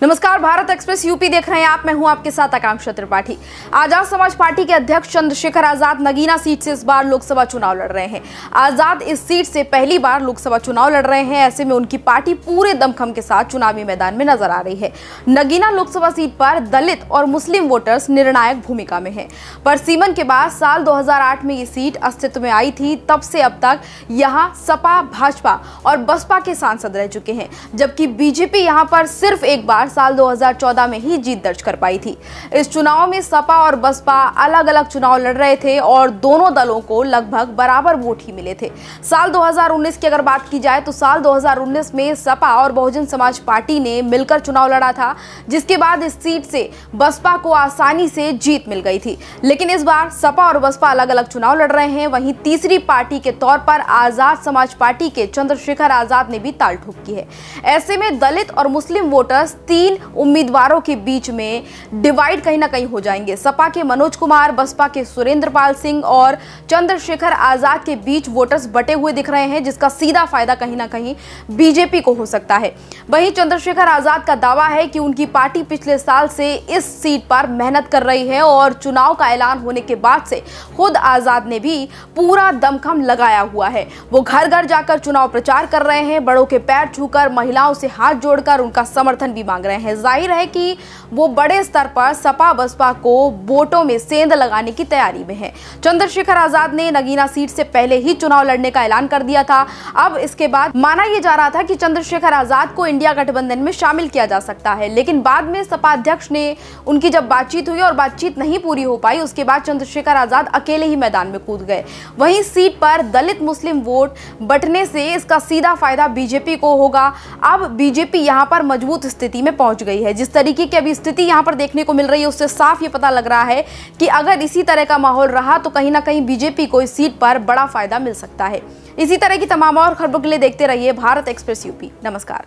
नमस्कार, Bharat express UP देख रहे हैं आप। मैं हूं आपके साथ आकांक्षा त्रिपाठी। आजाद समाज पार्टी के अध्यक्ष चंद्रशेखर आजाद नगीना सीट से इस बार लोकसभा चुनाव लड़ रहे हैं। आजाद इस सीट से पहली बार लोकसभा चुनाव लड़ रहे हैं। ऐसे में उनकी पार्टी पूरे दमखम के साथ चुनावी मैदान में नजर आ रही है। नगीना लोकसभा सीट पर दलित और मुस्लिम वोटर्स निर्णायक भूमिका में है। परसीमन के बाद साल 2008 में ये सीट अस्तित्व में आई थी। तब से अब तक यहाँ सपा, भाजपा और बसपा के सांसद रह चुके हैं, जबकि बीजेपी यहाँ पर सिर्फ एक बार साल 2014 में ही जीत दर्ज कर पाई थी। इस चुनाव में सपा और बसपा अलग अलग चुनाव लड़ रहे थे और दोनों दलों को लगभग बराबर वोट ही मिले थे। साल 2019 की अगर बात की जाए तो साल 2019 में सपा और बहुजन समाज पार्टी ने मिलकर चुनाव लड़ा था, जिसके बाद इस सीट से बसपा को आसानी से जीत मिल गई थी। लेकिन इस बार सपा और बसपा अलग अलग चुनाव लड़ रहे हैं। वहीं तीसरी पार्टी के तौर पर आजाद समाज पार्टी के चंद्रशेखर आजाद ने भी ताल ठोक की है। ऐसे में दलित और मुस्लिम वोटर्स तीन उम्मीदवारों के बीच में डिवाइड कहीं ना कहीं हो जाएंगे। सपा के मनोज कुमार, बसपा के सुरेंद्र पाल सिंह और चंद्रशेखर आजाद के बीच वोटर्स बटे हुए दिख रहे हैं, जिसका सीधा फायदा कहीं ना कहीं बीजेपी को हो सकता है। वहीं चंद्रशेखर आजाद का दावा है कि उनकी पार्टी पिछले साल से इस सीट पर मेहनत कर रही है और चुनाव का ऐलान होने के बाद से खुद आजाद ने भी पूरा दमखम लगाया हुआ है। वो घर घर जाकर चुनाव प्रचार कर रहे हैं, बड़ों के पैर छूकर, महिलाओं से हाथ जोड़कर उनका समर्थन भी मांग रहे हैं। जाहिर है कि वो बड़े स्तर पर सपा बसपा को वोटों में सेंध लगाने की तैयारी में है। चंद्रशेखर आजाद ने नगीना सीट से पहले ही चुनाव लड़ने का ऐलान कर दिया था। अब इसके बाद माना यह जा रहा था कि चंद्रशेखर आजाद को इंडिया गठबंधन में शामिल किया जा सकता है, लेकिन बाद में सपा अध्यक्ष ने उनकी जब बातचीत हुई और बातचीत नहीं पूरी हो पाई, उसके बाद चंद्रशेखर आजाद अकेले ही मैदान में कूद गए। वहीं सीट पर दलित मुस्लिम वोट बंटने से इसका सीधा फायदा बीजेपी को होगा। अब बीजेपी यहां पर मजबूत स्थिति में पहुंच गई है। जिस तरीके की अभी स्थिति यहां पर देखने को मिल रही है, उससे साफ ये पता लग रहा है कि अगर इसी तरह का माहौल रहा तो कहीं ना कहीं बीजेपी को इस सीट पर बड़ा फायदा मिल सकता है। इसी तरह की तमाम और खबरों के लिए देखते रहिए भारत एक्सप्रेस यूपी। नमस्कार।